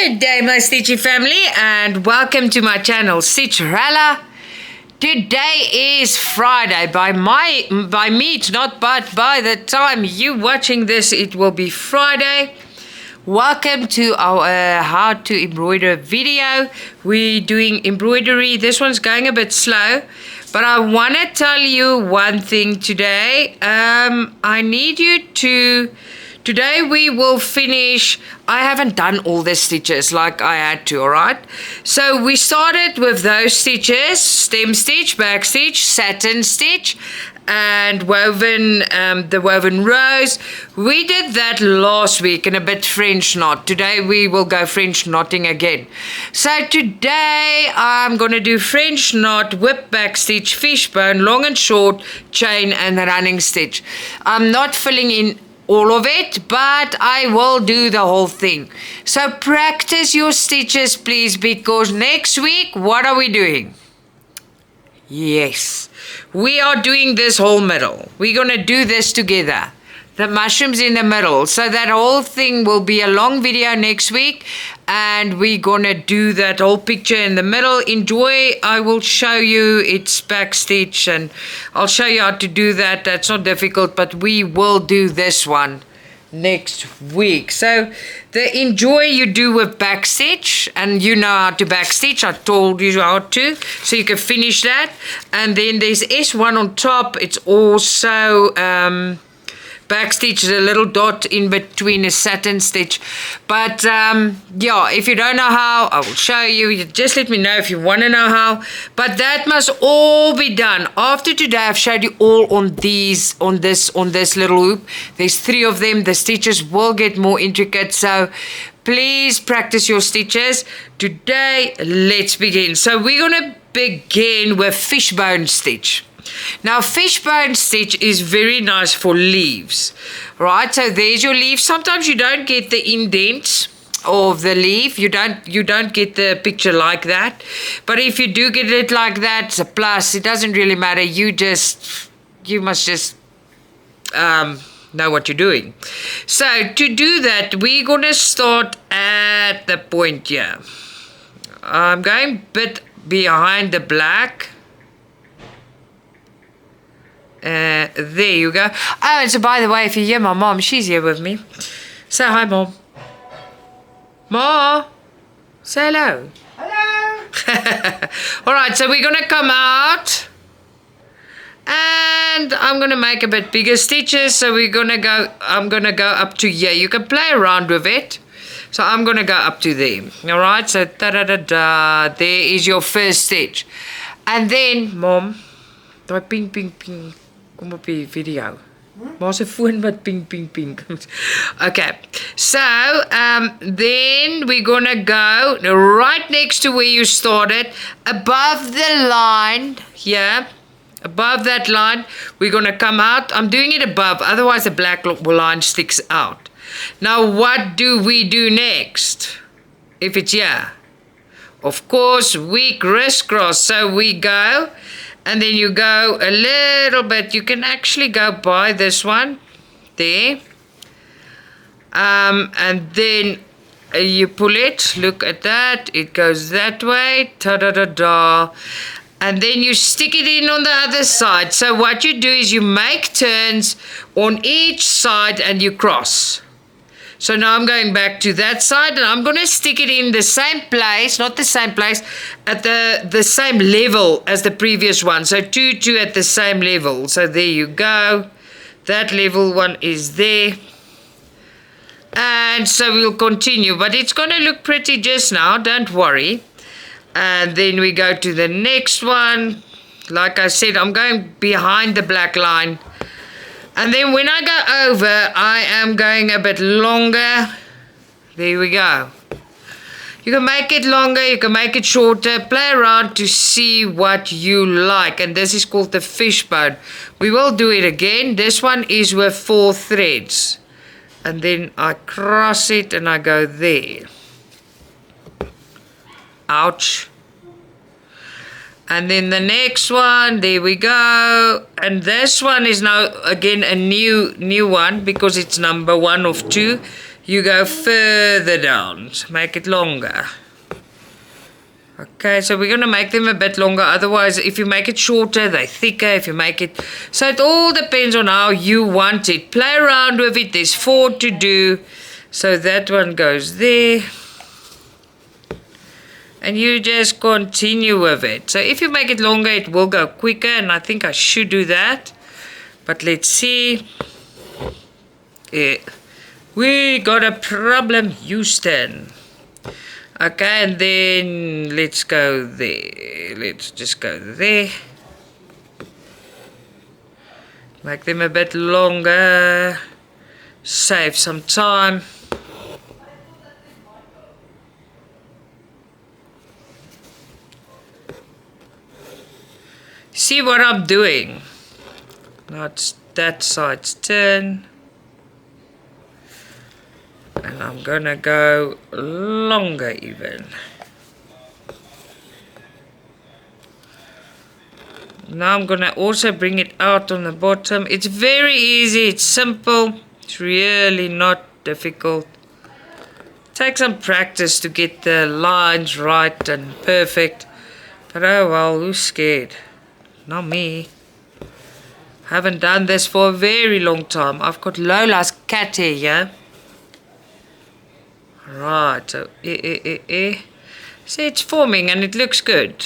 Good day, my Stitchy family, and welcome to my channel, Stitcha-Rella. Today is Friday. By me, it's not, but by the time you watching this, it will be Friday. Welcome to our how to embroider video. We're doing embroidery. This one's going a bit slow, but I want to tell you one thing today. I need you to... Today we will finish. I haven't done all the stitches like I had to, alright? So we started with those stitches, stem stitch, back stitch, satin stitch, and woven, the woven rows. We did that last week and a bit French knot. Today we will go French knotting again. So today I'm going to do French knot, whip back stitch, fishbone, long and short, chain and running stitch. I'm not filling in all of it, but I will do the whole thing. So practice your stitches, please, because next week, what are we doing? Yes, we are doing this whole middle. We're going to do this together. The mushrooms in the middle. So that whole thing will be a long video next week, and we're going to do that whole picture in the middle. Enjoy. I will show you its back stitch, and I'll show you how to do that. That's not difficult, but we will do this one next week. So the enjoy you do with back stitch, and you know how to back stitch. I told you how to, so you can finish that. And then there's S1 on top. It's also back stitch, a little dot in between a satin stitch. But yeah, if you don't know how, I will show you. You just let me know if you want to know how. But that must all be done. After today, I've showed you all on these, on this little hoop. There's 3 of them. The stitches will get more intricate, so please practice your stitches. Today, let's begin. So we're gonna begin with fishbone stitch. Now, fishbone stitch is very nice for leaves, right? So there's your leaf. Sometimes you don't get the indents of the leaf. You don't get the picture like that. But if you do get it like that, it's a plus. It doesn't really matter. You must just know what you're doing. So to do that, we're gonna start at the point here. I'm going a bit behind the black. There you go. Oh, and so by the way, if you hear my mom, she's here with me. Say hi, Mom. Ma, say hello. Hello. All right, so we're going to come out. And I'm going to make a bit bigger stitches. So we're going to go, I'm going to go up to here. You can play around with it. So I'm going to go up to there. All right, so da-da-da-da. There is your first stitch. And then, Mom, ping, ping, ping. Kom op die video. Maar se foon wat ping, ping, ping. Okay, so then we're gonna go right next to where you started, above the line here. Above that line, we're gonna come out. I'm doing it above, otherwise the black line sticks out. Now, what do we do next? If it's here, of course, we crisscross. So we go. And then you go a little bit. You can actually go by this one. There. And then you pull it. Look at that. It goes that way. Ta-da-da-da. And then you stick it in on the other side. So what you do is you make turns on each side and you cross. So now I'm going back to that side, and I'm going to stick it in the same place, not the same place, at the same level as the previous one. So 2, 2 at the same level. So there you go. That level one is there. And so we'll continue, but it's going to look pretty just now, don't worry. And then we go to the next one. Like I said, I'm going behind the black line. And then when I go over, I am going a bit longer. There we go. You can make it longer, you can make it shorter. Play around to see what you like. And this is called the fishbone. We will do it again. This one is with 4 threads. And then I cross it and I go there. Ouch. And then the next one, there we go. And this one is now again a new one because it's number 1 of 2. you go further down. So make it longer. Okay, so we're going to make them a bit longer. Otherwise, if you make it shorter, they're thicker. If you make it... So it all depends on how you want it. Play around with it. There's 4 to do. So that one goes there. And you just continue with it. So if you make it longer, it will go quicker. And I think I should do that. But let's see. Yeah. We got a problem, Houston. Okay, and then let's go there. Let's just go there. Make them a bit longer. Save some time. See what I'm doing? Now it's that side's turn. And I'm gonna go longer even. Now I'm gonna also bring it out on the bottom. It's very easy, it's simple, it's really not difficult. Take some practice to get the lines right and perfect. But oh well, who's scared? Not me. Haven't done this for a very long time. I've got Lola's cat here, yeah? Right, so see, it's forming and it looks good.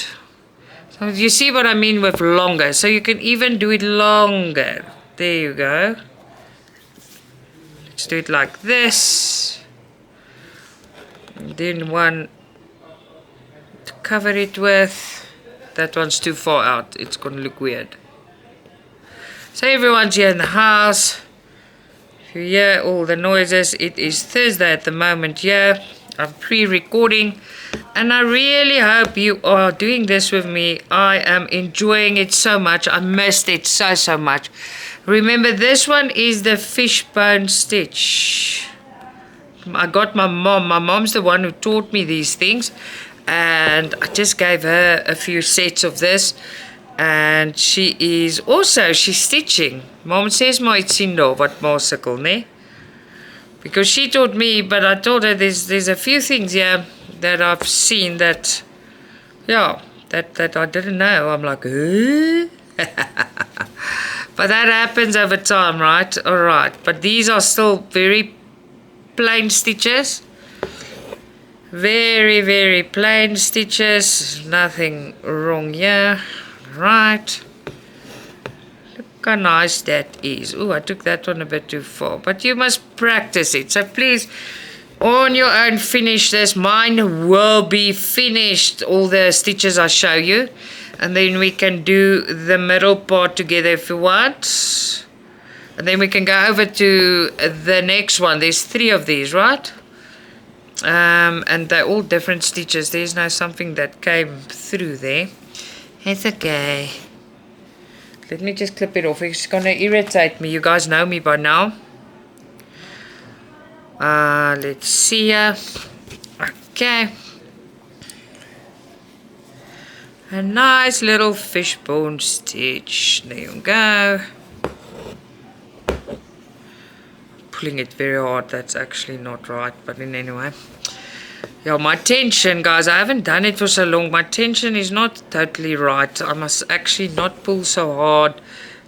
So you see what I mean with longer. So you can even do it longer. There you go. Let's do it like this. And then one to cover it with. That one's too far out. It's going to look weird. So everyone's here in the house. If you hear all the noises, it is Thursday at the moment here. I'm pre-recording and I really hope you are doing this with me. I am enjoying it so much. I missed it so much. Remember, this one is the fishbone stitch. I got my mom. My mom's the one who taught me these things. And I just gave her a few sets of this. And she's stitching. Mom says my itsindo wat morsukkel, ne? Because she taught me, but I told her there's a few things here that I've seen that, yeah, that I didn't know. I'm like, huh? But that happens over time, right? Alright, but these are still very plain stitches. Very, very plain stitches. Nothing wrong here. Right. Look how nice that is. Oh, I took that one a bit too far. But you must practice it. So please, on your own, finish this. Mine will be finished. All the stitches I show you. And then we can do the middle part together if you want. And then we can go over to the next one. There's 3 of these, right? And they're all different stitches. There's now something that came through there. It's okay. Let me just clip it off. It's going to irritate me. You guys know me by now. Let's see here. Okay. A nice little fishbone stitch. There you go. Pulling it very hard. That's actually not right. But anyway. Yeah, my tension, guys, I haven't done it for so long. My tension is not totally right. I must actually not pull so hard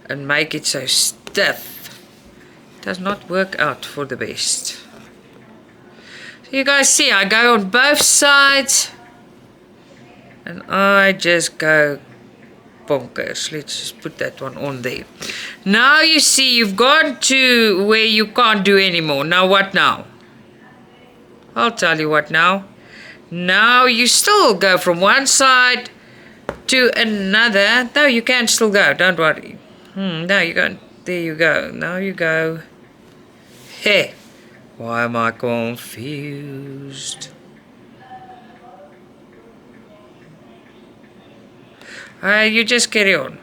and make it so stiff. It does not work out for the best. So you guys see, I go on both sides and I just go bonkers. Let's just put that one on there. Now you see, you've gone to where you can't do anymore. Now what now? I'll tell you what now. Now you still go from one side to another. No, you can still go. Don't worry. No, you go. There you go. Now you go. Hey, why am I confused? You just carry on.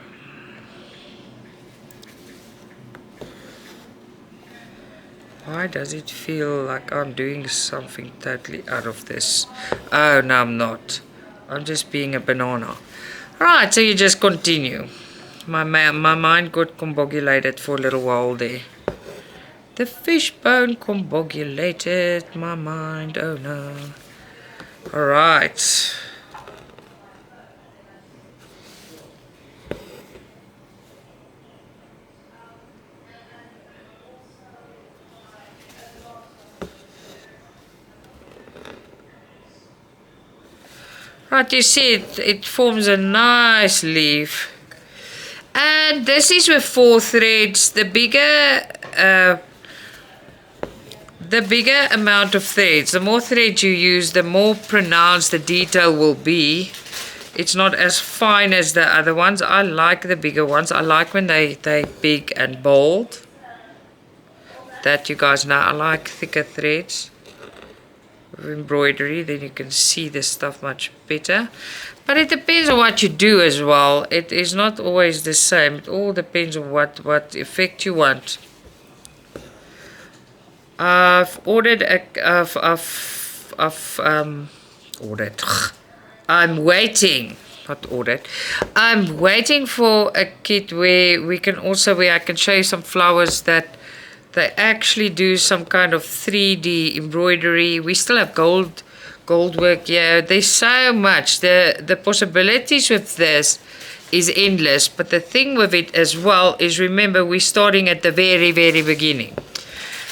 Why does it feel like I'm doing something totally out of this? Oh, no, I'm not. I'm just being a banana. Right, so you just continue. My mind got combobulated for a little while there. The fishbone combobulated my mind. Oh no. Alright. Right, you see it forms a nice leaf. And this is with 4 threads. The bigger amount of threads, the more threads you use, the more pronounced the detail will be. It's not as fine as the other ones. I like the bigger ones. I like when they're big and bold. That you guys know. I like thicker threads of embroidery. Then you can see the stuff much better. But it depends on what you do as well. It is not always the same. It all depends on what effect you want. I've ordered I'm waiting, not ordered. I'm waiting for a kit where I can show you some flowers that they actually do some kind of 3D embroidery. We still have gold work here. There's so much. The possibilities with this is endless. But the thing with it as well is, remember, we're starting at the very, very beginning.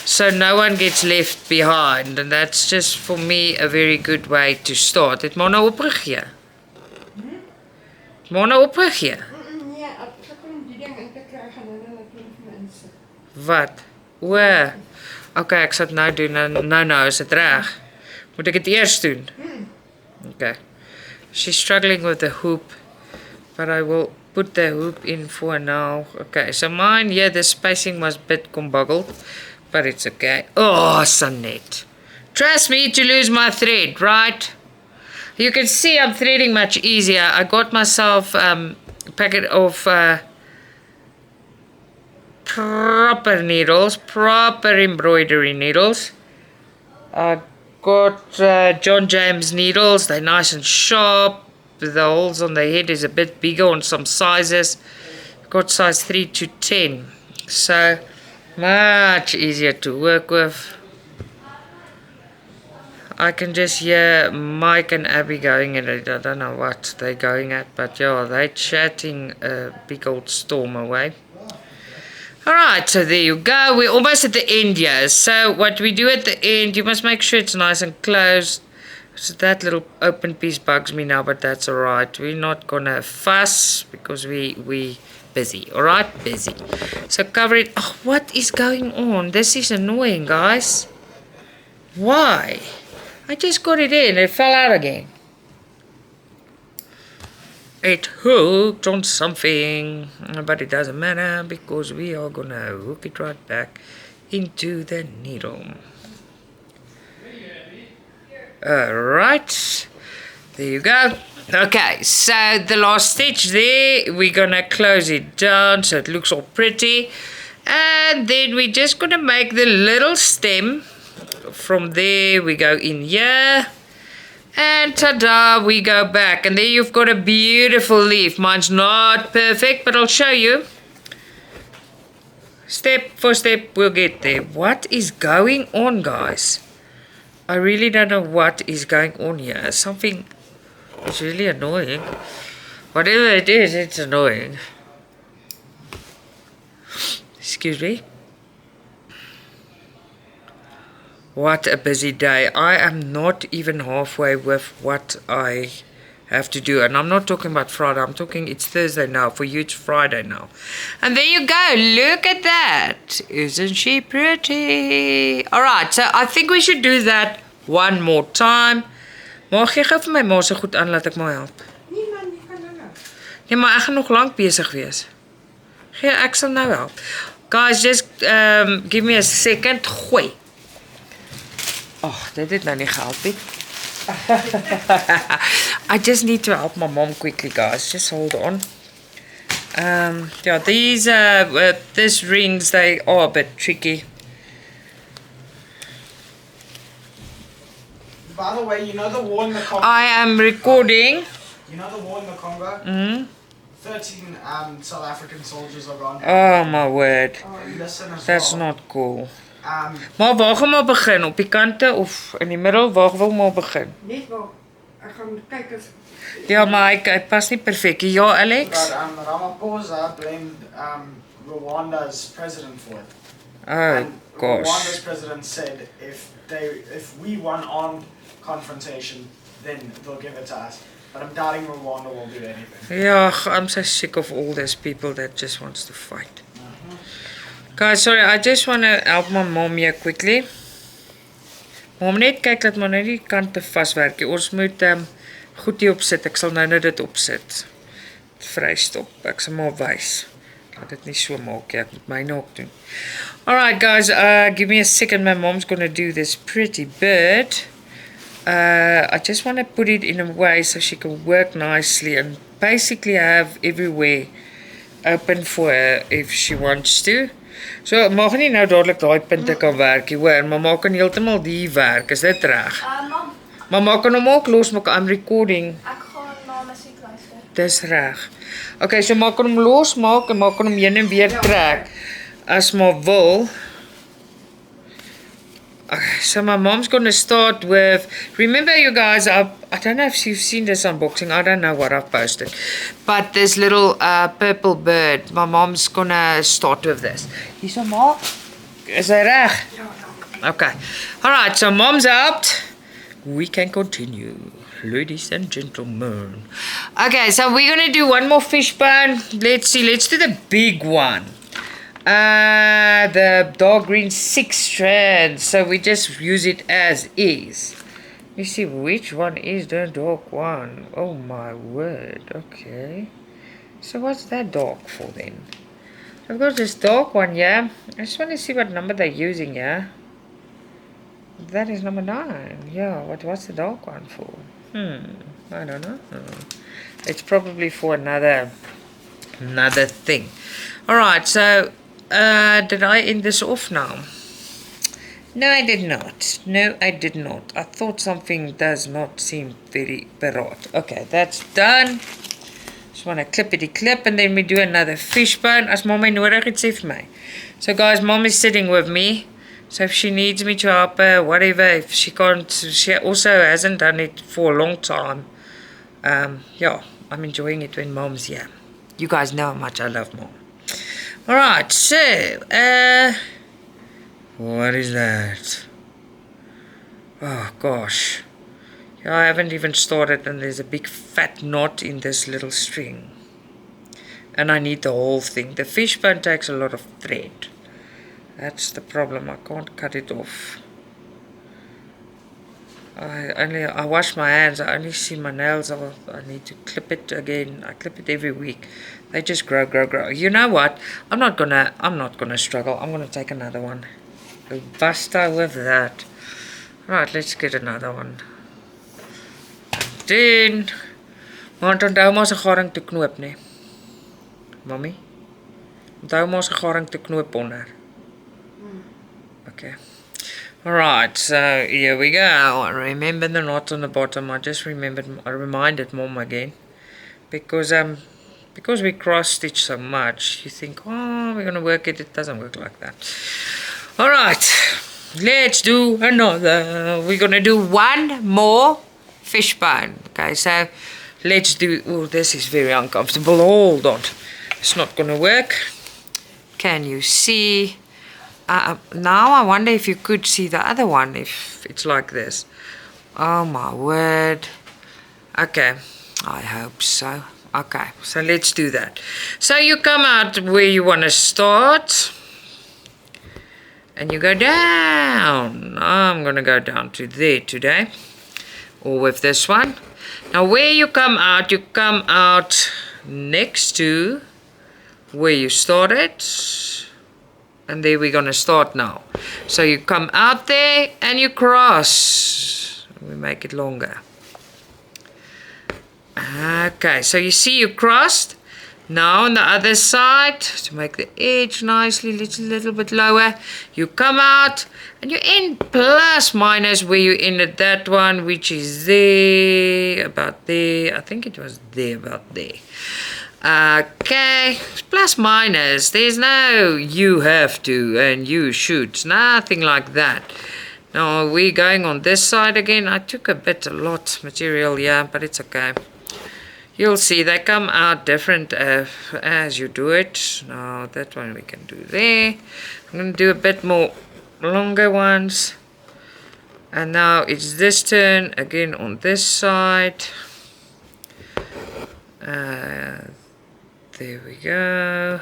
So no one gets left behind, and that's just for me a very good way to start. Het maar nou opgegee. Het maar nou opgegee. Ja, ek het om die ding in te kry gaan hulle klomp mense. Wat? O. Okay, ek sal dit nou doen. Nou is dit reg. Moet ek dit eers doen? Okay. She's struggling with the hoop, but I will put the hoop in for now. Okay, so mine, yeah, the spacing was a bit comboggled. But it's okay. Oh, Sanet. Trust me to lose my thread, right? You can see I'm threading much easier. I got myself a packet of proper needles, proper embroidery needles. I got John James needles. They're nice and sharp. The holes on the head is a bit bigger on some sizes. Got size 3 to 10. So much easier to work with. I can just hear Mike and Abby going at it. I don't know what they're going at, but yeah, they're chatting a big old storm away. Alright, so there you go. We're almost at the end here. So what we do at the end, you must make sure it's nice and closed. So that little open piece bugs me now, but that's alright. We're not gonna fuss because we busy. Alright, busy. So cover it. Oh, what is going on? This is annoying, guys. Why? I just got it in. It fell out again. It hooked on something. But it doesn't matter because we are gonna hook it right back into the needle. Alright. There you go. Okay, so the last stitch there, we're gonna close it down so it looks all pretty, and then we're just gonna make the little stem. From there we go in here, and ta-da, we go back, and there you've got a beautiful leaf. Mine's not perfect, but I'll show you. Step for step we'll get there. What is going on, guys? I really don't know what is going on here. Something is really annoying. Whatever it is, it's annoying. Excuse me. What a busy day. I am not even halfway with what I have to do. And I'm not talking about Friday. I'm talking, it's Thursday now. For you, it's Friday now. And there you go. Look at that. Isn't she pretty? Alright, so I think we should do that one more time. Maar gee gou vir my ma se goed aan, laat ek maar help. Nee man, jy kan nou. Nee, maar ek gaan nog lank besig wees. Gee, ek sal nou help. Guys, just give me a second. Gooi. Oh, dit het nou nie gehelp nie. I just need to help my mom quickly, guys. Just hold on. Yeah, these rings, they are a bit tricky. By the way, you know the war in the Congo? I am recording. You know the war in the Congo? Mm-hmm. 13 South African soldiers are gone. Oh my word. Listen as That's well. not cool. Maar waar gaan we begin? Op die kante of in die middel? Waar wil we begin? Net wel. Ek gaan kyk as Ja, maar hy pas nie perfek. Ja, Alex? But Ramaphosa blamed Rwanda's president for it. Oh, And gosh. Rwanda's president said if we want armed confrontation, then they'll give it to us. But I'm doubting Rwanda will do anything. Yeah, I'm so sick of all these people that just wants to fight. Guys, sorry, I just want to help my mom here quickly. Mom, net kyk dat maar net die kante vaswerk. Ons moet goed hier opsit. Ek sal nou net dit opsit. Vrystop. Ek sal maar wys. Laat dit nie so maak nie. Ek moet myne ook doen. Alright guys, give me a second. My mom's gonna do this pretty bird. I just want to put it in a way so she can work nicely and basically have everywhere open for her if she wants to. So, mag nie nou dadelik daai punte kan werk nie, hoor, maar maak kan heeltemal die werk, is dit reg? Mam, Maar maak kan hom ook los, maak I'm recording. ek gaan na musiek luister. Dis reg. Okay, so maak kan hom losmaak en maak kan hom heen en weer trek as maar wil. Okay, so my mom's gonna start with, remember you guys, I don't know if you've seen this unboxing, I don't know what I've posted, but this little purple bird, my mom's gonna start with this. Hierso ma, is hy reg? Okay, alright, so mom's out, we can continue, ladies and gentlemen. Okay, so we're gonna do one more fishbone, let's see, let's do the big one. The dark green 6 strands, so we just use it as is. Let me see which one is the dark one. Oh my word, okay. So what's that dark for then? I've got this dark one, yeah. I just want to see what number they're using, yeah. That is number 9, yeah. What's the dark one for? I don't know. It's probably for another thing. Alright, so did I end this off now? No, I did not. No, I did not. I thought something does not seem very parrot. Okay, that's done. Just want to clippity-clip and then we do another fishbone. As mom nodig het, sê vir my. So guys, mom is sitting with me. So if she needs me to help her, whatever, if she can't, she also hasn't done it for a long time. Yeah, I'm enjoying it when mom's here. You guys know how much I love mom. Alright, so, what is that? Oh gosh. Yeah, I haven't even started and there's a big fat knot in this little string. And I need the whole thing. The fishbone takes a lot of thread. That's the problem, I can't cut it off. I wash my hands, I only see my nails, I need to clip it again. I clip it every week. They just grow. You know what? I'm not gonna struggle. I'm gonna take another one. Basta with that. Right, let's get another one. Then, want onthou maar se garing te knoop, nee. Mommy? Onthou maar se garing te knoop onder. Okay. Alright, so here we go. Remember the knot on the bottom. I reminded mom again. Because we cross stitch so much, you think, oh, we're gonna work it. It doesn't work like that. Alright, let's do another. We're gonna do one more fishbone. Okay, so let's do, oh, this is very uncomfortable. Hold on. It's not gonna work. Can you see? Now I wonder if you could see the other one, if it's like this. Oh my word. Okay, I hope so. Okay, so let's do that. So you come out where you want to start. And you go down. I'm going to go down to there today. Or with this one. Now where you come out next to where you started. And there we're going to start now. So you come out there and you cross. We make it longer. Okay, so you see you crossed. Now on the other side, to make the edge nicely, little bit lower, you come out and you end plus minus where you ended that one, which is there, about there. I think it was there, about there. Okay, plus minus. There's no you have to and you should. Nothing like that. Now we're going on this side again. I took a lot material, yeah, but it's okay. You'll see they come out different as you do it. Now that one we can do there. I'm going to do a bit more longer ones. And now it's this turn again on this side. There we go.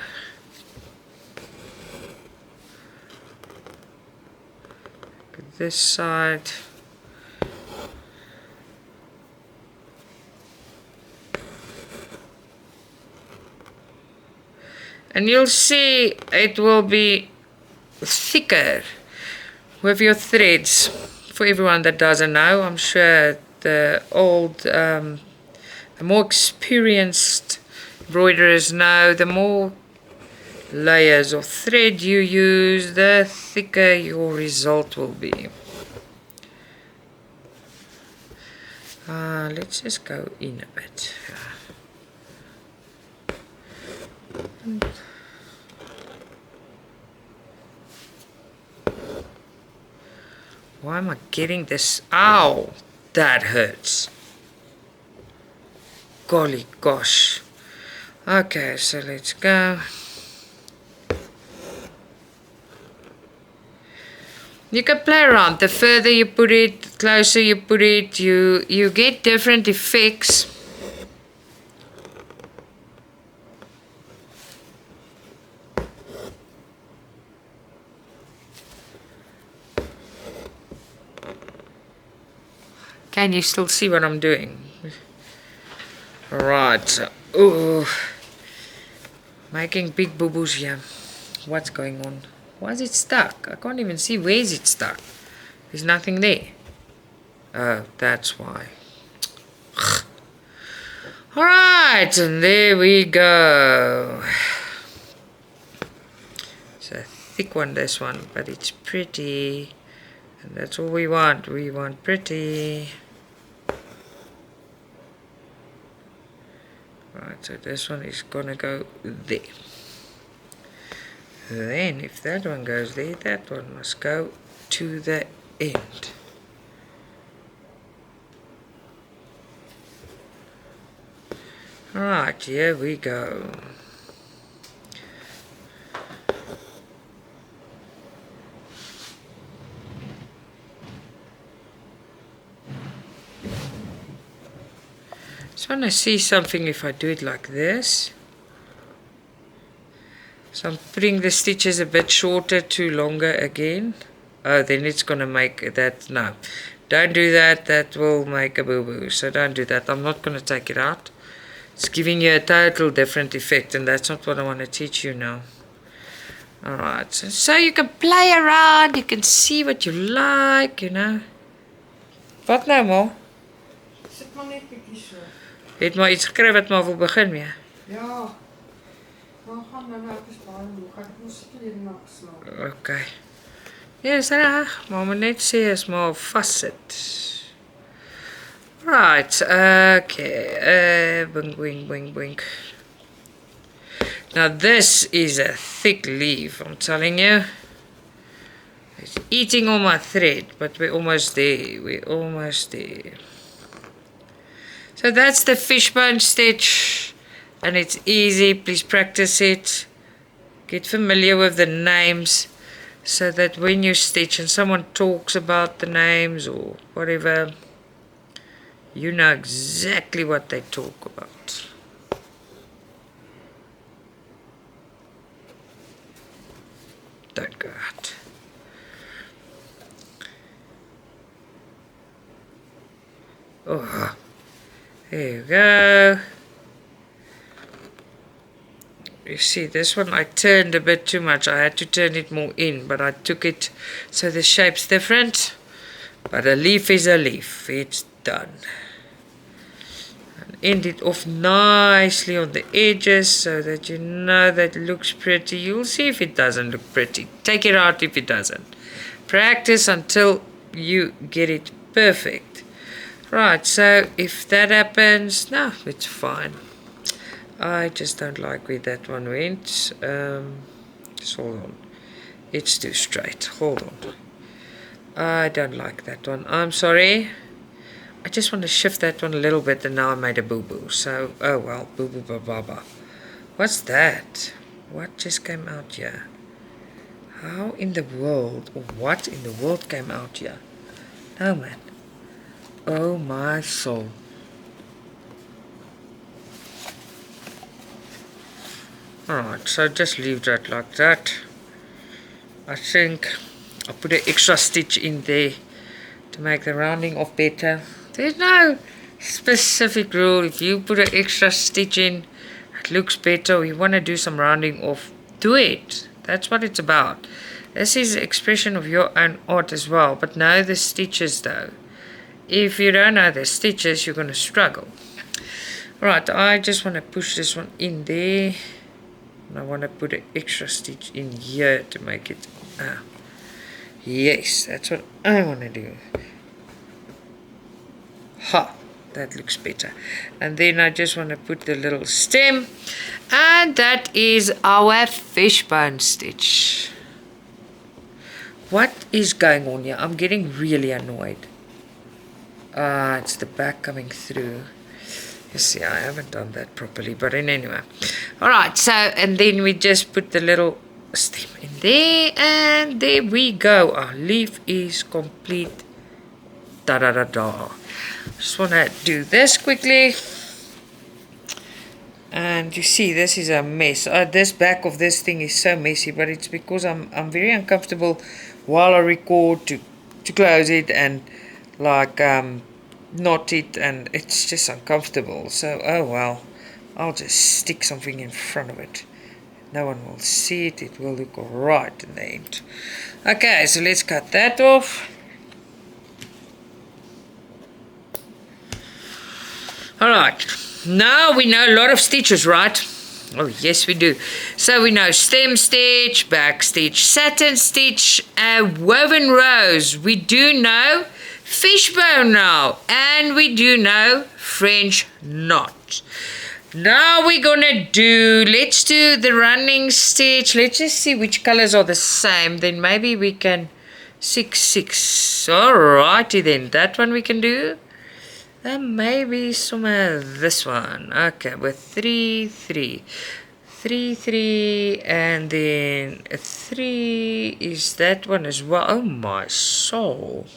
This side. And you'll see it will be thicker with your threads. For everyone that doesn't know, I'm sure the more experienced embroiderers know, the more layers of thread you use, the thicker your result will be. Let's just go in a bit. Why am I getting this? Ow! That hurts. Golly gosh. Okay, so let's go. You can play around. The further you put it, the closer you put it, you get different effects. Can you still see what I'm doing? Right. Ooh. Making big boo-boos here. What's going on? Why is it stuck? I can't even see. Where is it stuck? There's nothing there. Oh, that's why. Alright, and there we go. It's a thick one, this one, but it's pretty. And that's all we want. We want pretty. Right, so this one is gonna go there. Then if that one goes there, that one must go to the end. Alright, here we go. Just want to see something if I do it like this. So I'm putting the stitches a bit shorter to longer again. Oh, then it's going to make that. No, don't do that. That will make a boo-boo. So don't do that. I'm not going to take it out. It's giving you a total different effect. And that's not what I want to teach you now. Alright. So you can play around. You can see what you like, you know. Wat nou, ma? Sit maar net bietjie so. Het maar iets gekry wat maar wil begin mee. Ja. Nou gaan nou even staan. Ek moet skielik nog slaap. Okay. Ja, is reg. Maar moet net sê as maar vassit. Right. Okay. Bing, bing, bing, bing. Now this is a thick leaf, I'm telling you. It's eating all my thread, but we're almost there. We're almost there. So that's the fishbone stitch, and it's easy. Please practice it. Get familiar with the names so that when you stitch and someone talks about the names or whatever, you know exactly what they talk about. Don't go out. Oh, there you go. You see, this one I turned a bit too much. I had to turn it more in, but I took it so the shape's different. But a leaf is a leaf. It's done. And end it off nicely on the edges so that you know that it looks pretty. You'll see if it doesn't look pretty. Take it out if it doesn't. Practice until you get it perfect. Right, so if that happens, no, it's fine. I just don't like where that one went. Just hold on. It's too straight. Hold on. I don't like that one. I'm sorry. I just want to shift that one a little bit, and now I made a boo-boo. So, oh well, boo-boo ba-ba-ba. What's that? What just came out here? How in the world, or what in the world came out here? No, man. Oh my soul. Alright, so just leave that like that. I think I'll put an extra stitch in there to make the rounding off better. There's no specific rule. If you put an extra stitch in, it looks better, or you want to do some rounding off, do it. That's what it's about. This is an expression of your own art as well, but know the stitches though. If you don't know the stitches, you're going to struggle. Alright, I just want to push this one in there. And I want to put an extra stitch in here to make it. Yes, that's what I want to do. Ha! That looks better. And then I just want to put the little stem. And that is our fishbone stitch. What is going on here? I'm getting really annoyed. It's the back coming through. You see, I haven't done that properly, but anyway. Alright, so, and then we just put the little stem in there, and there we go. Our leaf is complete. Da-da-da-da. Just want to do this quickly. And you see, this is a mess. This back of this thing is so messy, but it's because I'm very uncomfortable while I record to close it and like knot it, and it's just uncomfortable. So oh well, I'll just stick something in front of it. No one will see it. It will look right in the end. Okay, so let's cut that off. Alright, now we know a lot of stitches, right? Oh yes we do. So we know stem stitch, back stitch, satin stitch, woven rose. We do know fishbone now, and we do know French knot. Now we're gonna let's do the running stitch. Let's just see which colors are the same, then maybe we can 6 alrighty then, that one we can do. And maybe some of this one. Okay, with 3 3 3 3, and then 3 is that one as well. Oh my soul.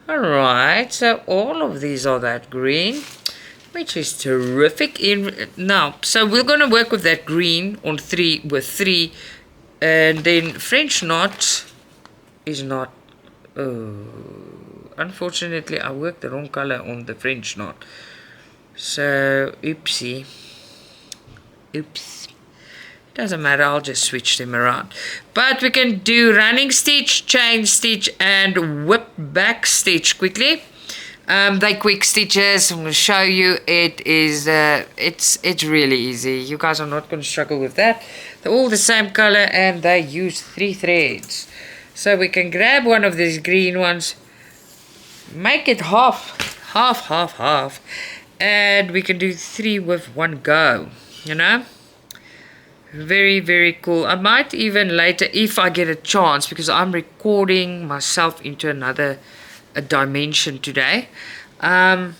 Alright, so all of these are that green, which is terrific. Now, so we're going to work with that green on 3 with 3, and then French knot is not. Unfortunately, I worked the wrong color on the French knot. So, oopsie. Oops. Doesn't matter, I'll just switch them around. But we can do running stitch, chain stitch, and whip back stitch quickly. They're quick stitches. I'm going to show you. It is it's really easy. You guys are not going to struggle with that. They're all the same color, and they use 3 threads. So we can grab one of these green ones, make it half, and we can do 3 with one go, you know. Very, very cool. I might even later, if I get a chance, because I'm recording myself into another dimension today, I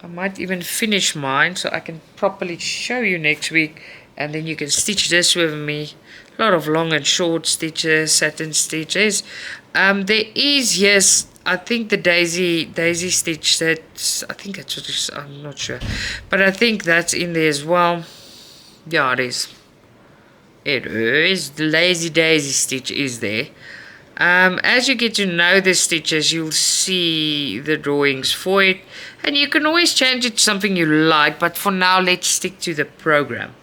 might even finish mine so I can properly show you next week, and then you can stitch this with me. A lot of long and short stitches, satin stitches. There is, yes, I think the daisy stitch, that's, I think that's what it is, I'm not sure, but I think that's in there as well. Yeah, it is. It is. The lazy daisy stitch is there. As you get to know the stitches, you'll see the drawings for it, and you can always change it to something you like, but for now let's stick to the program.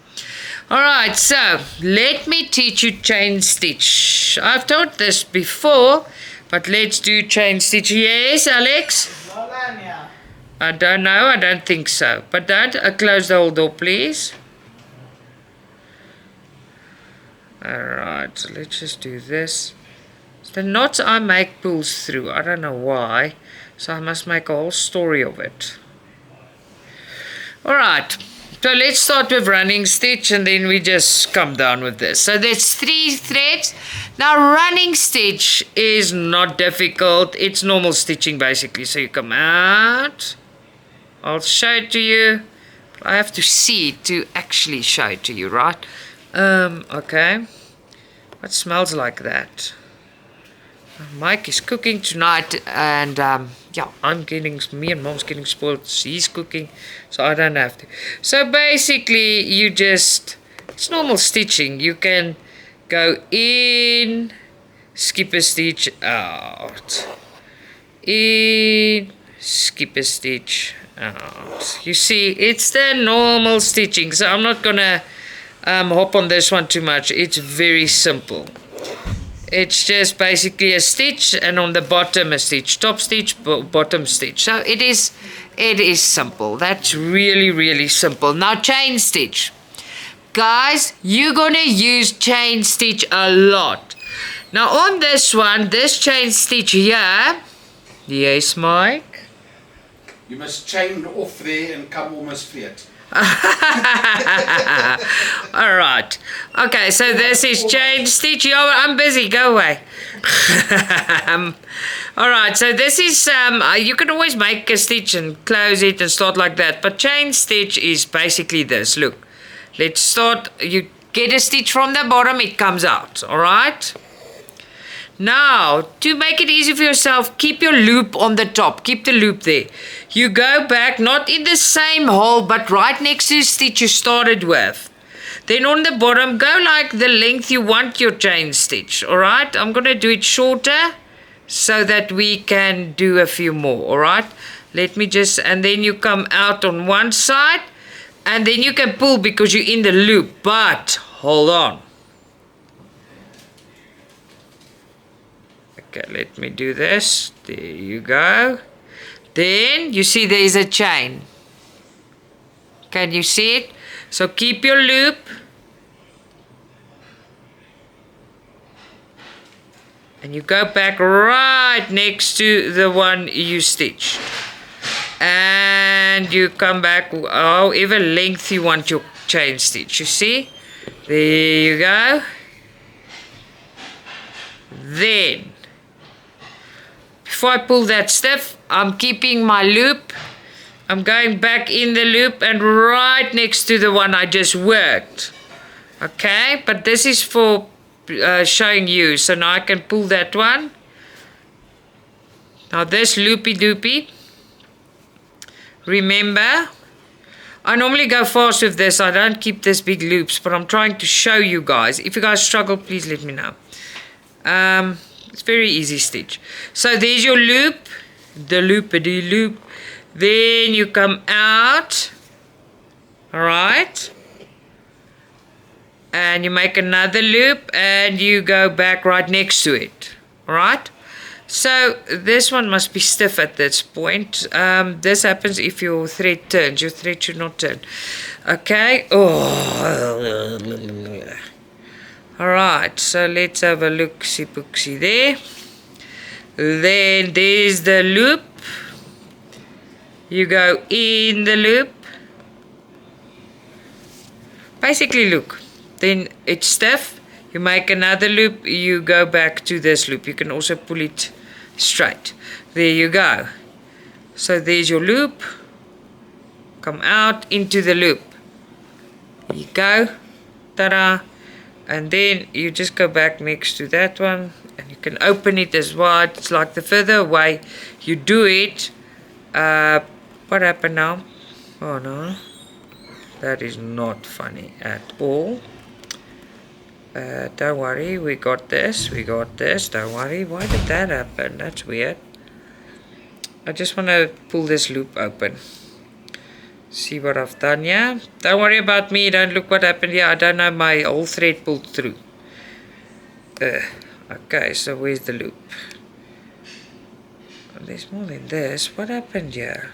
Alright, so let me teach you chain stitch. I've taught this before, but let's do chain stitch. Yes, Alex? I don't know, I don't think so, but don't close the whole door, please. Alright, so let's just do this. The knots I make pulls through. I don't know why. So I must make a whole story of it. Alright. So let's start with running stitch and then we just come down with this. So there's 3 threads. Now running stitch is not difficult. It's normal stitching basically. So you come out. I'll show it to you. I have to see it to actually show it to you, right? Okay. What smells like that? Mike is cooking tonight and yeah, me and Mom's getting spoiled. He's cooking, so I don't have to. So basically you just, it's normal stitching. You can go in, skip a stitch, out, in, skip a stitch, out. You see, it's the normal stitching, so I'm not gonna hop on this one too much. It's very simple. It's just basically a stitch and on the bottom a stitch, top stitch, bottom stitch. So it is simple. That's really, really simple. Now chain stitch. Guys, you're gonna use chain stitch a lot. Now on this one, this chain stitch here, yes Mike? You must chain off there and come almost flat. Alright. Okay, so this is chain stitch. Yo, I'm busy, go away. Alright, so this is you can always make a stitch and close it and start like that, but chain stitch is basically this. Look, let's start. You get a stitch from the bottom, it comes out. Alright. Now, to make it easy for yourself, keep your loop on the top. Keep the loop there. You go back, not in the same hole, but right next to the stitch you started with. Then on the bottom, go like the length you want your chain stitch. Alright, I'm going to do it shorter so that we can do a few more. Alright, let me just, and then you come out on one side, and then you can pull because you're in the loop. But, hold on. Okay, let me do this. There you go. Then you see there is a chain. Can you see it? So keep your loop. And you go back right next to the one you stitched. And you come back however length you want your chain stitch. You see? There you go. Then before I pull that stiff, I'm keeping my loop. I'm going back in the loop and right next to the one I just worked. Okay, but this is for showing you. So now I can pull that one. Now this loopy doopy. Remember, I normally go fast with this. I don't keep this big loops, but I'm trying to show you guys. If you guys struggle, please let me know. It's very easy stitch. So there's your loop, the loopity loop. Then you come out, alright, and you make another loop and you go back right next to it, alright. So this one must be stiff at this point. This happens if your thread turns. Your thread should not turn. Okay. Oh. Alright, so let's have a look-see pooksy there. Then there's the loop. You go in the loop. Basically, look. Then it's stiff. You make another loop. You go back to this loop. You can also pull it straight. There you go. So there's your loop. Come out into the loop. There you go. Ta-da. And then you just go back next to that one and you can open it as well. It's like the further away you do it. What happened now? Oh no, that is not funny at all. Don't worry, we got this, don't worry. Why did that happen? That's weird. I just want to pull this loop open. See what I've done here. Don't worry about me. Don't look what happened here. I don't know, my whole thread pulled through. Okay, so where's the loop? Oh, there's more than this. What happened here?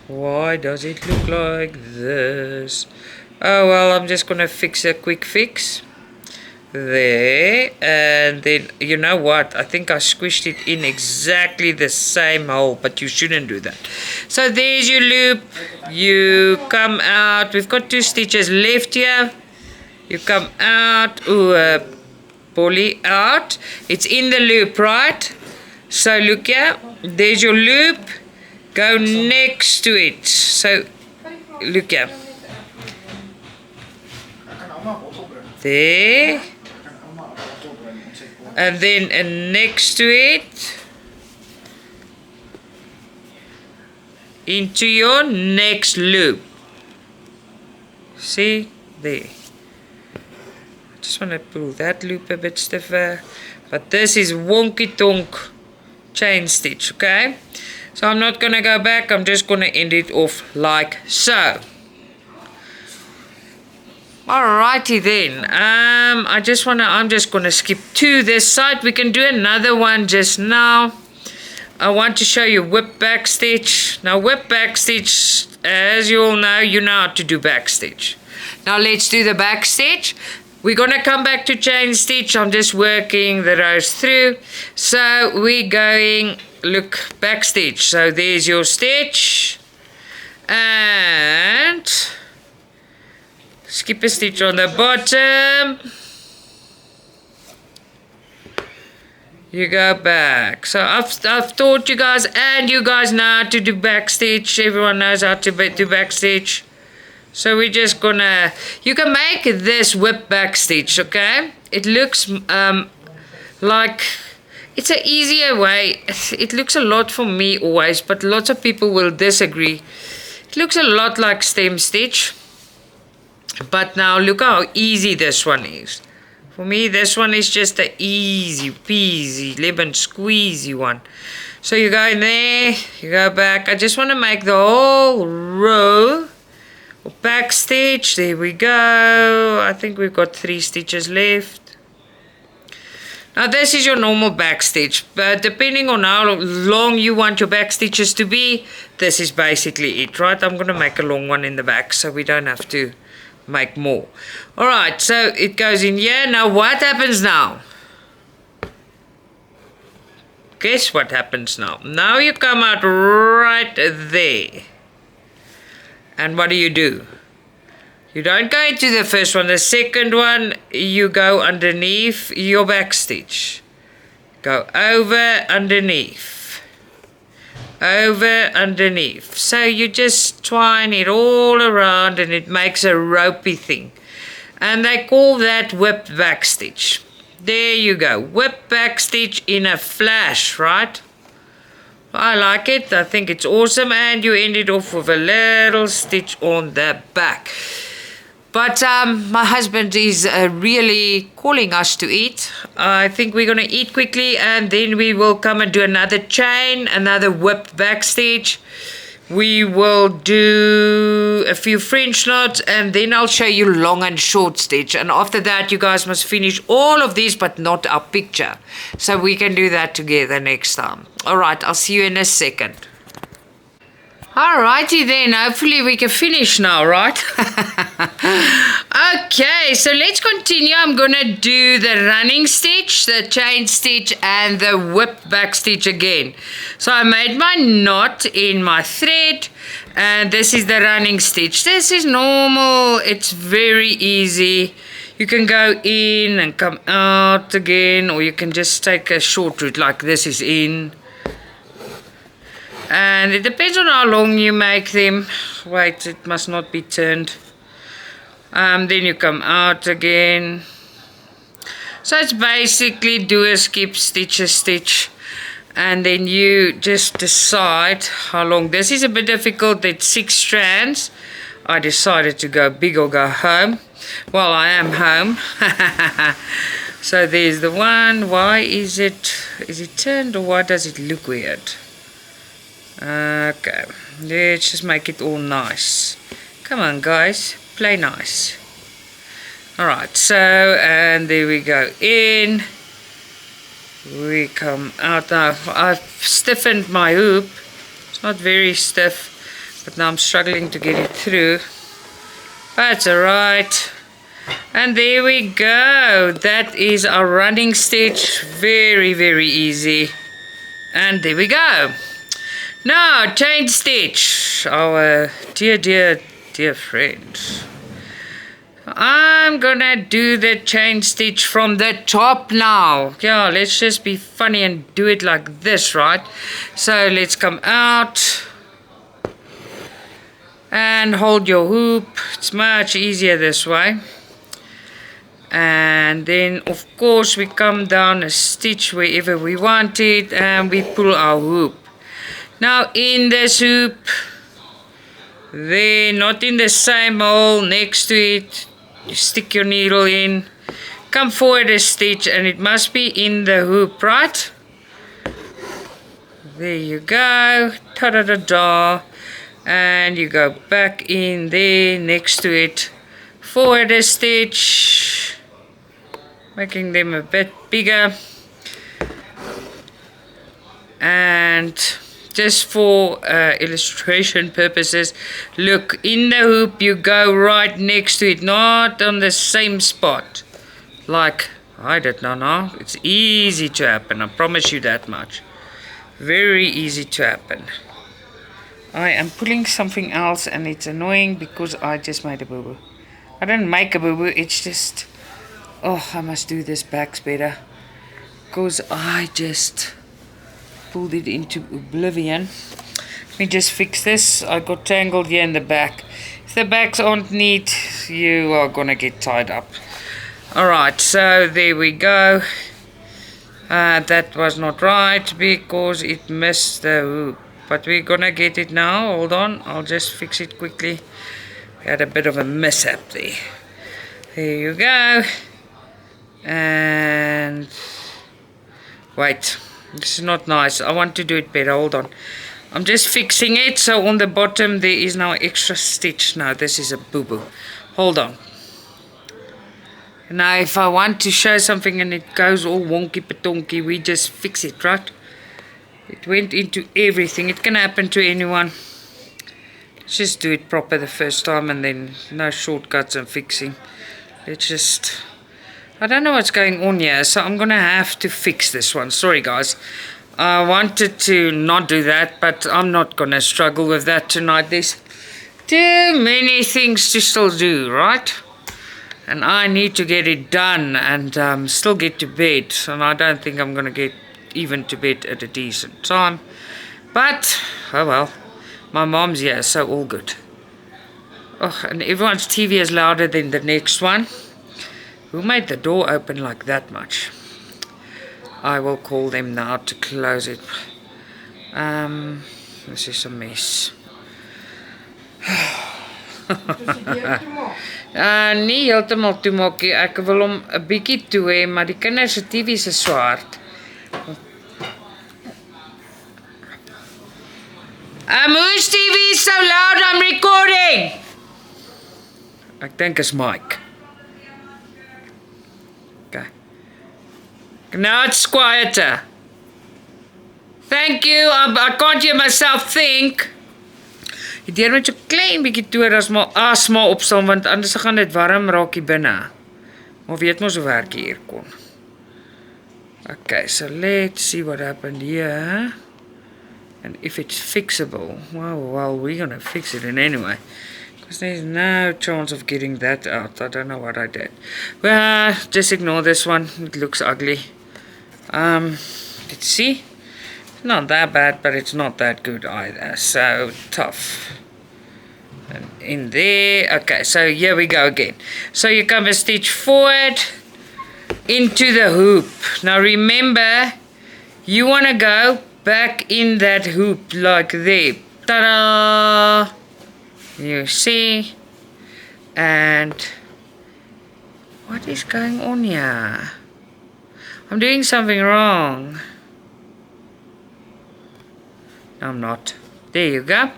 Why does it look like this? Oh well, I'm just gonna fix a quick fix. there, and then you know what, I think I squished it in exactly the same hole, but you shouldn't do that. So there's your loop. You come out, we've got 2 stitches left here. You come out, pulley out, it's in the loop, right? So look here, there's your loop, go next to it. So look here, there, and then next to it, into your next loop. See, there. I just want to pull that loop a bit stiffer, but this is wonky tonk chain stitch, okay? So I'm not going to go back, I'm just going to end it off like so. Alrighty then, I'm just going to skip to this side. We can do another one just now. I want to show you whip back stitch. Now whip back stitch, as you all know, you know how to do back stitch. Now let's do the back stitch. We're going to come back to chain stitch. I'm just working the rows through. So we're going, look, back stitch. So there's your stitch. And skip a stitch on the bottom. You go back. So I've taught you guys, and you guys know how to do back stitch. Everyone knows how to do back stitch. So we're just gonna, you can make this whip back stitch, okay? It looks like, it's an easier way. It looks a lot for me always, but lots of people will disagree. It looks a lot like stem stitch. But now look how easy this one is. For me, this one is just an easy peasy, lemon squeezy one. So you go in there, you go back. I just want to make the whole row back stitch. There we go. I think we've got 3 stitches left. Now this is your normal back stitch, but depending on how long you want your back stitches to be, this is basically it, right? I'm going to make a long one in the back so we don't have to make more. Alright, so it goes in here. Now what happens now? Guess what happens now? Now you come out right there. And what do? You don't go into the first one. The second one, you go underneath your back stitch. Go over, underneath. Over, underneath. So you just twine it all around and it makes a ropey thing. And they call that whip back stitch. There you go. Whip back stitch in a flash, right? I like it. I think it's awesome. And you end it off with a little stitch on the back. But my husband is really calling us to eat. I think we're going to eat quickly and then we will come and do another chain, another whip back stitch. We will do a few French knots and then I'll show you long and short stitch. And after that, you guys must finish all of these, but not our picture. So we can do that together next time. All right, I'll see you in a second. Alrighty then, hopefully we can finish now, right? Okay, so let's continue. I'm gonna do the running stitch, the chain stitch, and the whip back stitch again. So I made my knot in my thread, and this is the running stitch. This is normal, it's very easy. You can go in and come out again, or you can just take a short route like this is in. And it depends on how long you make them. Wait, it must not be turned. Then you come out again. So it's basically do a skip, stitch a stitch. And then you just decide how long. This is a bit difficult. It's 6 strands. I decided to go big or go home. Well, I am home. So there's the one. Why is it turned, or why does it look weird? Okay, let's just make it all nice. Come on guys, play nice. Alright, so, and there we go in. We come out now. I've stiffened my hoop. It's not very stiff, but now I'm struggling to get it through. But it's alright. And there we go. That is our running stitch. Very, very easy. And there we go. Now, chain stitch. Our dear friend. I'm gonna do the chain stitch from the top now. Yeah, let's just be funny and do it like this, right? So let's come out and hold your hoop. It's much easier this way. And then of course we come down a stitch wherever we want it and we pull our hoop. Now in this hoop, there, not in the same hole, next to it, you stick your needle in, come forward a stitch, and it must be in the hoop, right? There you go, ta-da-da-da, and you go back in there next to it, forward a stitch, making them a bit bigger, and just for illustration purposes, look, in the hoop you go right next to it, not on the same spot like I did now. It's easy to happen, I promise you that much. Very easy to happen. I am pulling something else and it's annoying because I just made a boo-boo. I didn't make a boo-boo, it's just, oh, I must do this back better because I just pulled it into oblivion. Let me just fix this. I got tangled here in the back. If the backs aren't neat, you are gonna get tied up. Alright, so there we go. That was not right because it missed the hoop, but we're gonna get it now. Hold on, I'll just fix it quickly. We had a bit of a mishap there. There you go. And wait, this is not nice. I want to do it better. Hold on. I'm just fixing it. So on the bottom there is now extra stitch. Now this is a boo-boo. Hold on. Now if I want to show something and it goes all wonky patonky, we just fix it, right? It went into everything. It can happen to anyone. Let's just do it proper the first time and then no shortcuts and fixing. Let's just... I don't know what's going on here, so I'm gonna have to fix this one. Sorry guys, I wanted to not do that, but I'm not gonna struggle with that tonight. There's too many things to still do, right? And I need to get it done and still get to bed, and I don't think I'm gonna get even to bed at a decent time, but oh well, my mom's here, so all good. Oh, and everyone's TV is louder than the next one. Who made the door open like that much? I will call them now to close it. This is a mess. Nie heeltemal toemaak nie. Ek wil hom 'n bietjie toe hê, maar die kinders se TV is swart. Whose TV is so loud? I'm recording. Ek dink is Mike. Okay. Now it's quieter. Thank you. I can't hear myself think. Die deur moet so klein bietjie toer as maar asma opstaan, want anders gaan dit warm raak hier binne. Maar weet mos hoe werk die aircon. Okay, so let's see what happened here. And if it's fixable. Well, we're gonna fix it in anyway. Because there's no chance of getting that out. I don't know what I did. Well, just ignore this one. It looks ugly. Let's see. It's not that bad, but it's not that good either. So tough. And in there. Okay, so here we go again. So you come a stitch forward into the hoop. Now remember, you want to go back in that hoop like there. Ta-da! You see? And what is going on here? I'm doing something wrong. No, I'm not. There you go.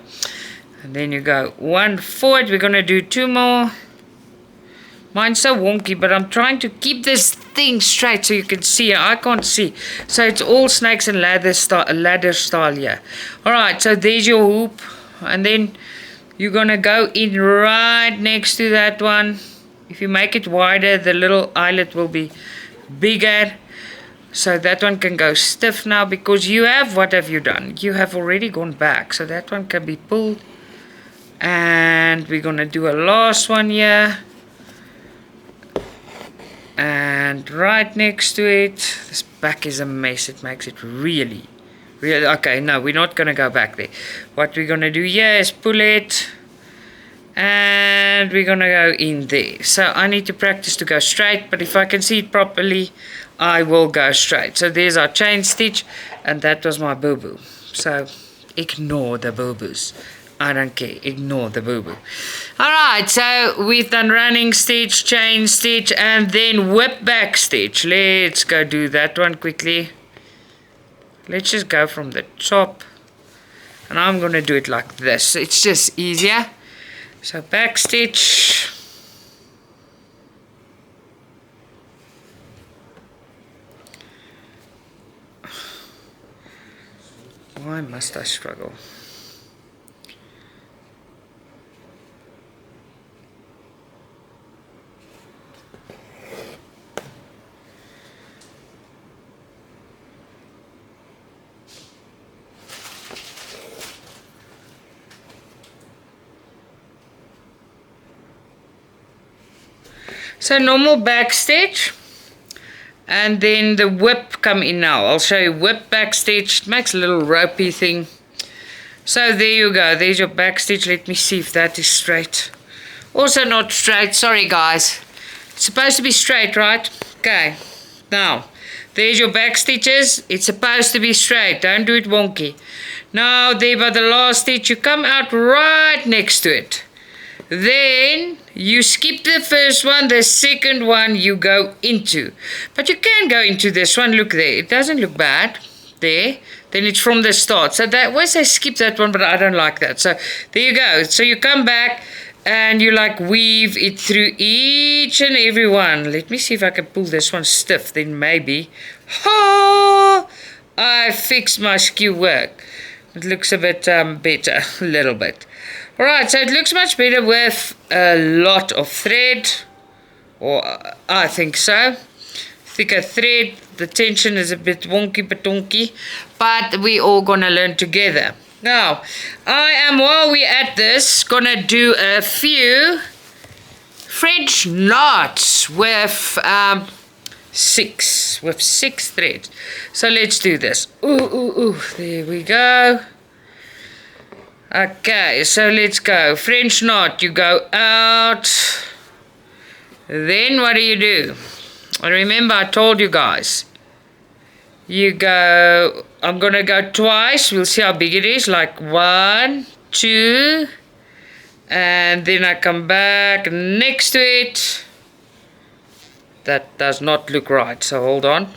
And then you go one forward. We're going to do two more. Mine's so wonky, but I'm trying to keep this thing straight so you can see. I can't see. So it's all snakes and ladder style here. Alright, so there's your hoop. And then you're going to go in right next to that one. If you make it wider, the little eyelet will be bigger. So that one can go stiff now because you have, what have you done? You have already gone back. So that one can be pulled. And we're going to do a last one here. And right next to it, this back is a mess. It makes it really, okay, no, we're not going to go back there. What we're going to do here is pull it. And we're going to go in there. So I need to practice to go straight. But if I can see it properly, I will go straight. So there's our chain stitch. And that was my boo-boo. So ignore the boo-boos. I don't care. Ignore the boo-boo. Alright, so we've done running stitch, chain stitch, and then whip back stitch. Let's go do that one quickly. Let's just go from the top. And I'm going to do it like this. It's just easier. So back stitch. Why must I struggle? So normal back stitch, and then the whip come in now. I'll show you whip back stitch. It makes a little ropey thing. So there you go. There's your back stitch. Let me see if that is straight. Also not straight. Sorry guys. It's supposed to be straight, right? Okay. Now, there's your back stitches. It's supposed to be straight. Don't do it wonky. Now there by the last stitch, you come out right next to it. Then you skip the first one, the second one you go into. But you can go into this one, look there. It doesn't look bad. There. Then it's from the start. So that was I skip that one, but I don't like that. So there you go. So you come back and you like weave it through each and every one. Let me see if I can pull this one stiff. Then maybe. Oh, I fixed my skew work. It looks a bit better, a little bit. Alright, so it looks much better with a lot of thread, or I think so. Thicker thread, the tension is a bit wonky batonky, but we all gonna learn together. Now, I am, while we're at this, gonna do a few French knots with six threads. So let's do this. Ooh, there we go. Okay, so let's go. French knot, you go out. Then what do? Remember I told you guys. You go, I'm going to go twice. We'll see how big it is. Like 1, 2. And then I come back next to it. That does not look right, so hold on.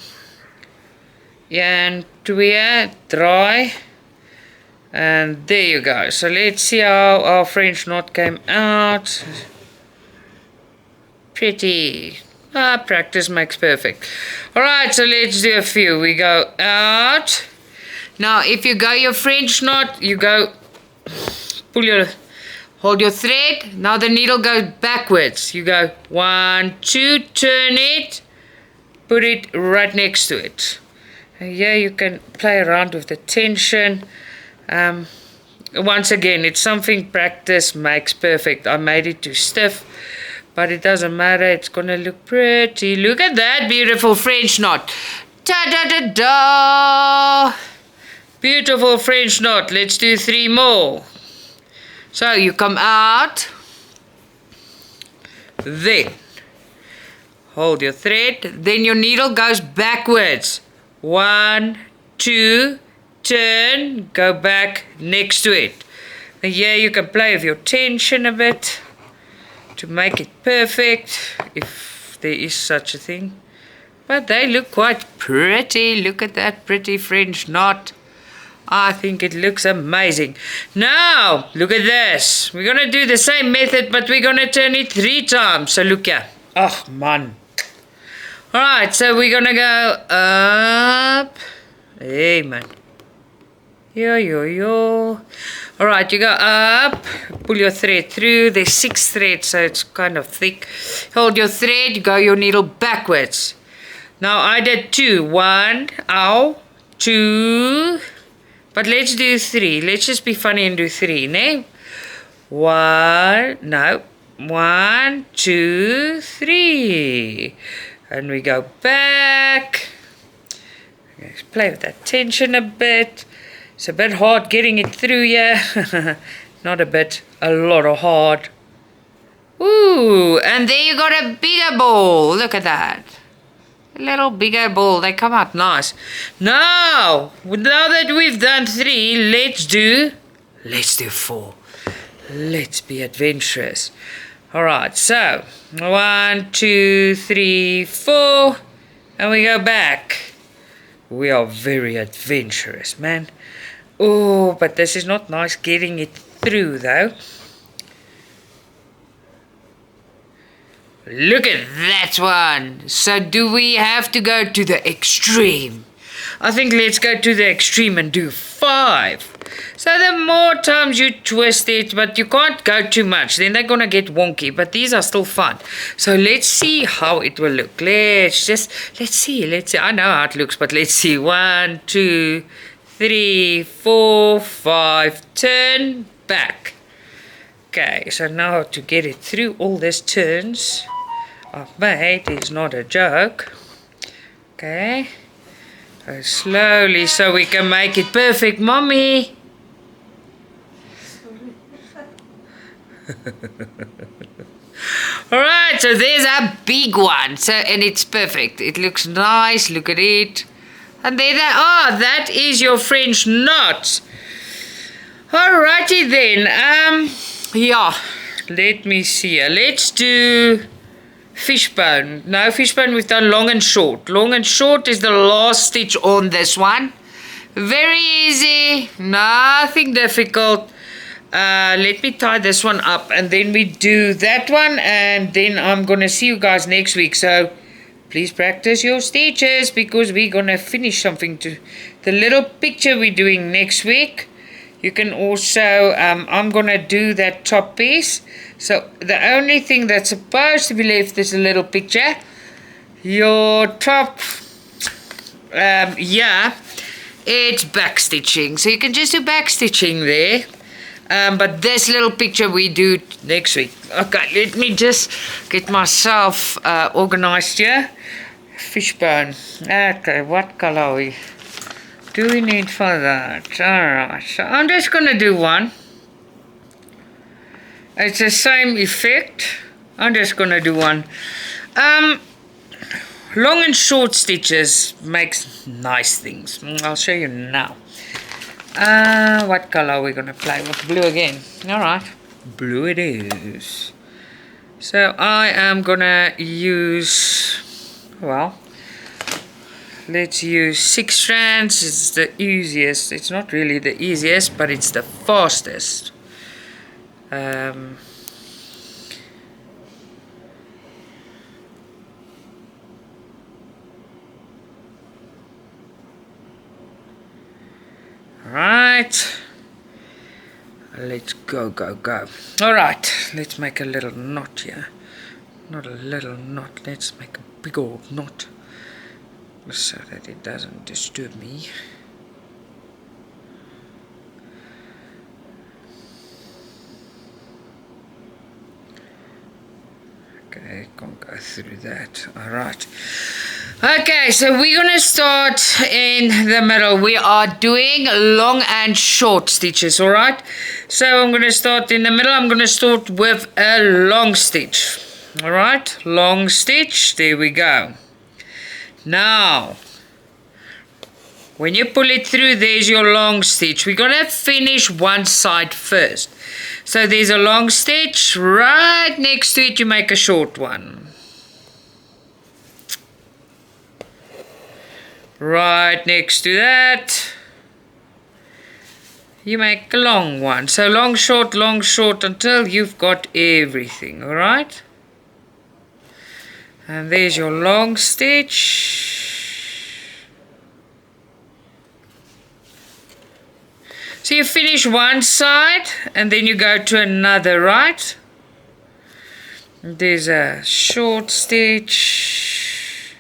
And twee, dry. And there you go. So let's see how our French knot came out. Pretty. Practice makes perfect. Alright, so let's do a few. We go out. Now if you go your French knot, you go hold your thread. Now the needle goes backwards. You go 1, 2, turn it, put it right next to it. And yeah, you can play around with the tension. Once again, it's something practice makes perfect. I made it too stiff, but it doesn't matter. It's gonna look pretty. Look at that beautiful French knot. Ta-da-da-da! Beautiful French knot. Let's do 3 more. So you come out, then hold your thread, then your needle goes backwards. 1, 2, turn, go back next to it. And here you can play with your tension a bit to make it perfect, if there is such a thing. But they look quite pretty. Look at that pretty French knot. I think it looks amazing. Now, look at this. We're going to do the same method, but we're going to turn it 3 times. So look here. Oh, man. Alright, so we're going to go up. Hey, man. Yo. Alright, you go up, pull your thread through. There's 6 threads, so it's kind of thick. Hold your thread, you go your needle backwards. Now I did 2. 1, 2. But let's do 3. Let's just be funny and do 3, ne? 1, 2, 3. And we go back. Let's play with that tension a bit. It's a bit hard getting it through here. Not a bit, a lot of hard. Ooh, and there you got a bigger ball. Look at that. A little bigger ball. They come out nice. Now that we've done 3, let's do 4. Let's be adventurous. Alright, so 1, 2, 3, 4. And we go back. We are very adventurous, man. Oh, but this is not nice getting it through, though. Look at that one. So do we have to go to the extreme? I think let's go to the extreme and do 5. So the more times you twist it, but you can't go too much. Then they're going to get wonky. But these are still fun. So let's see how it will look. Let's see. I know how it looks, but let's see. 1, 2, 3, 4, 5, turn back. Okay, so now to get it through all these turns I've made is not a joke. Okay, go slowly so we can make it perfect, mommy. Alright, so there's a big one. So, and it's perfect. It looks nice. Look at it. And there they are. That is your French knot. Alrighty then. Yeah. Let me see here. Let's do fishbone. No, fishbone we've done long and short. Long and short is the last stitch on this one. Very easy. Nothing difficult. Let me tie this one up and then we do that one, and then I'm gonna see you guys next week. So please practice your stitches because we're gonna finish something to the little picture we're doing next week. You can also I'm gonna do that top piece. So the only thing that's supposed to be left is a little picture. Your top yeah, it's back stitching, so you can just do back stitching there. But this little picture we do next week. Okay, let me just get myself organized here. Fishbone. Okay, what color do we need for that? Alright, so I'm just going to do one. It's the same effect. I'm just going to do one. Long and short stitches makes nice things. I'll show you now. What color are we going to play with? Blue again. Alright. Blue it is. So I am going to use, well, let's use 6 strands. It's the easiest. It's not really the easiest, but it's the fastest. Right, let's go. Alright, let's make a little knot here. Not a little knot, let's make a big old knot so that it doesn't disturb me. Okay, can't go through that. Alright. Okay, so we're going to start in the middle. We are doing long and short stitches, alright? So I'm going to start in the middle. I'm going to start with a long stitch. Alright, long stitch. There we go. Now, when you pull it through, there's your long stitch. We're going to finish one side first. So there's a long stitch. Right next to it, you make a short one. Right next to that, you make a long one. So long, short, until you've got everything, alright? And there's your long stitch. So you finish one side and then you go to another, right? There's a short stitch.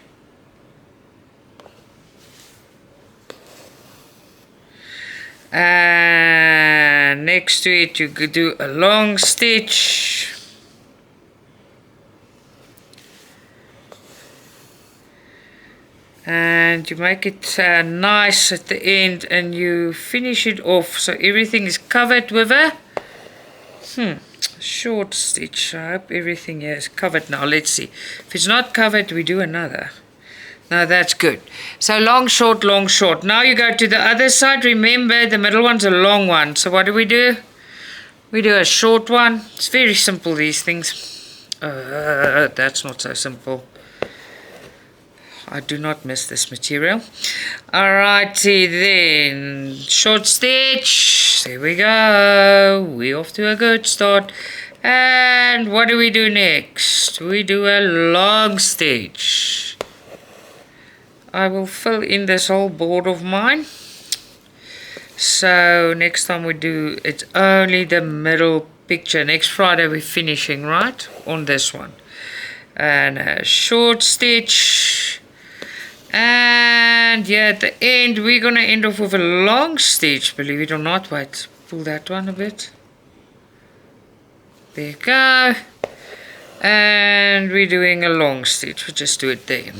And next to it you could do a long stitch. And you make it nice at the end and you finish it off so everything is covered with a short stitch. I hope everything here is covered now. Let's see. If it's not covered, we do another. Now that's good. So long, short, long, short. Now you go to the other side. Remember, the middle one's a long one. So what do? We do a short one. It's very simple, these things. That's not so simple. I do not miss this material. Alrighty then. Short stitch. There we go. We're off to a good start. And what do we do next? We do a long stitch. I will fill in this whole board of mine. So next time we do, it's only the middle picture. Next Friday we're finishing, right? On this one. And a short stitch. And yeah, at the end we're gonna end off with a long stitch, believe it or not. Wait, pull that one a bit. There you go. And we're doing a long stitch. We'll just do it there.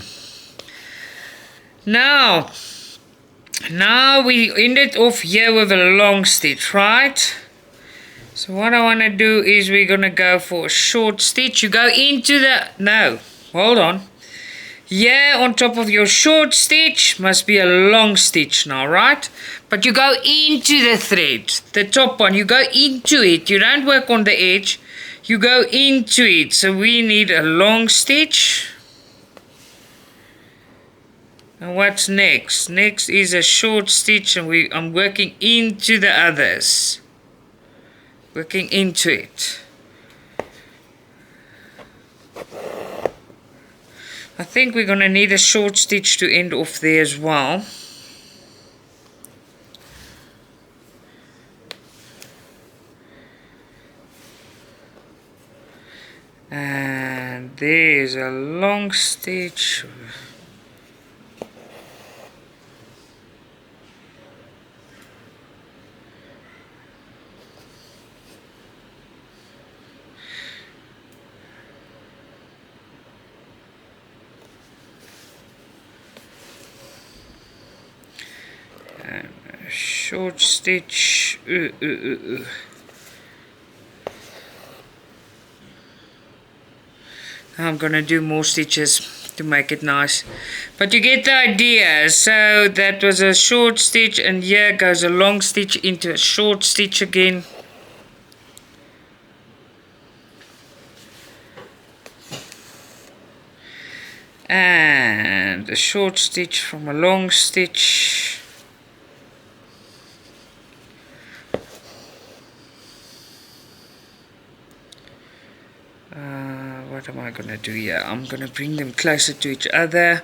Now we end it off here with a long stitch, right? So what I want to do is we're gonna go for a short stitch. You go into the, no, hold on. Here on top of your short stitch must be a long stitch now, right? But you go into the thread, the top one, you go into it. You don't work on the edge, you go into it. So we need a long stitch. And what's next? Next is a short stitch, and I'm working into the others. Working into it. I think we're going to need a short stitch to end off there as well. And there's a long stitch. Short stitch. I'm gonna do more stitches to make it nice, but you get the idea. So that was a short stitch, and here goes a long stitch into a short stitch again. And a short stitch from a long stitch. What am I going to do here? I'm going to bring them closer to each other.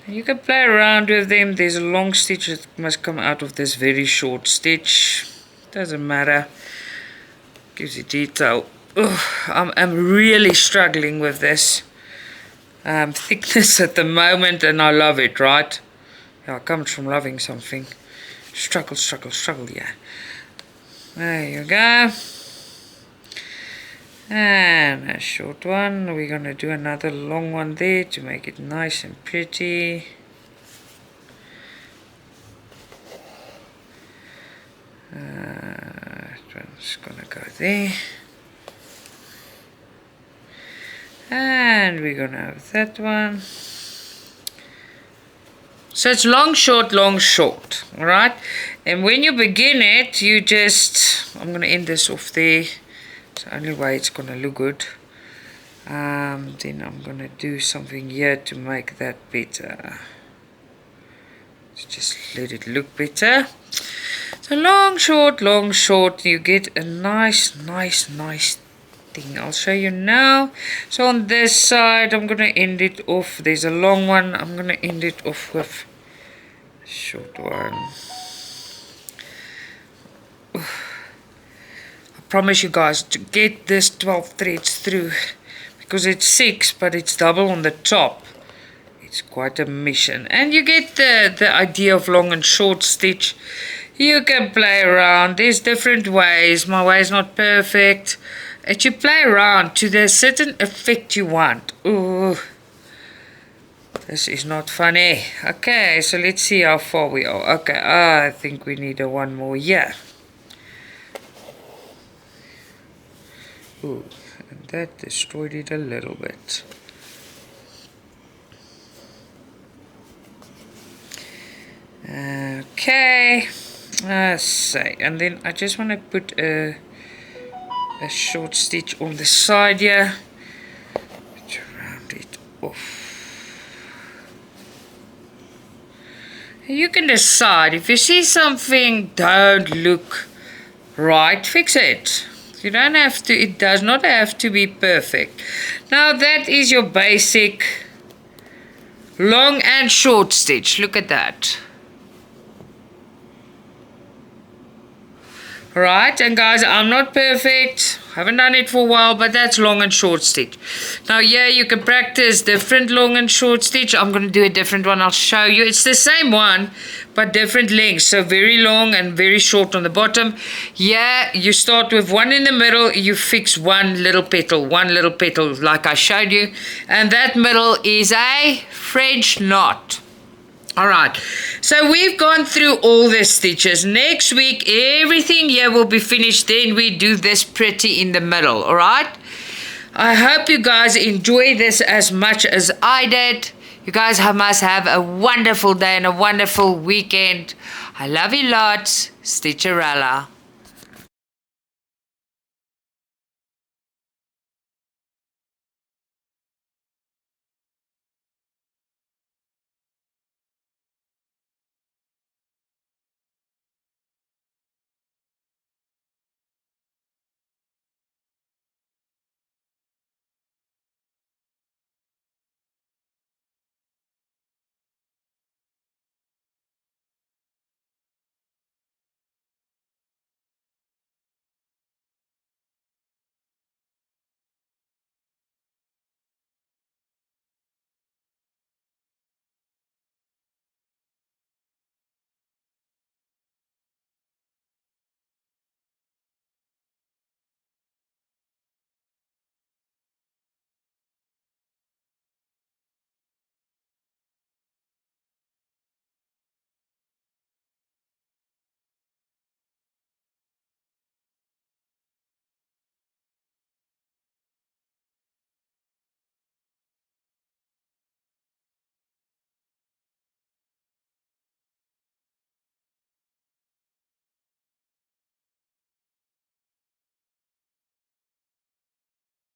You can play around with them. There's a long stitch that must come out of this very short stitch. Doesn't matter. Gives you detail. Ugh, I'm really struggling with this thickness at the moment, and I love it, right? Yeah, it comes from loving something. Struggle, yeah. There you go. And a short one. We're going to do another long one there to make it nice and pretty. That one's going to go there. And we're going to have that one. So it's long, short, alright? And when you begin it, you just, I'm going to end this off there. It's the only way it's going to look good. Then I'm going to do something here to make that better. Let's just let it look better. So long, short, you get a nice thing. I'll show you now. So on this side, I'm going to end it off. There's a long one. I'm going to end it off with a short one. promise you guys, to get this 12 threads through, because it's 6 but it's double on the top, it's quite a mission. And you get the idea of long and short stitch. You can play around, there's different ways. My way is not perfect, but you play around to the certain effect you want. Ooh, this is not funny. Okay, so let's see how far we are. Okay, I think we need one more here. Ooh, and that destroyed it a little bit. Okay, let's see. And then I just want to put a short stitch on the side here to round it off. You can decide, if you see something don't look right, fix it. You don't have to, it does not have to be perfect. Now that is your basic long and short stitch. Look at that. Right, and guys, I'm not perfect, haven't done it for a while, but that's long and short stitch. Now yeah, you can practice different long and short stitch. I'm going to do a different one, I'll show you. It's the same one but different lengths, so very long and very short on the bottom. Yeah, you start with one in the middle, you fix one little petal like I showed you, and that middle is a French knot. Alright, so we've gone through all the stitches. Next week, everything here will be finished. Then we do this pretty in the middle, alright? I hope you guys enjoy this as much as I did. You guys must have a wonderful day and a wonderful weekend. I love you lots. Stitcha-Rella.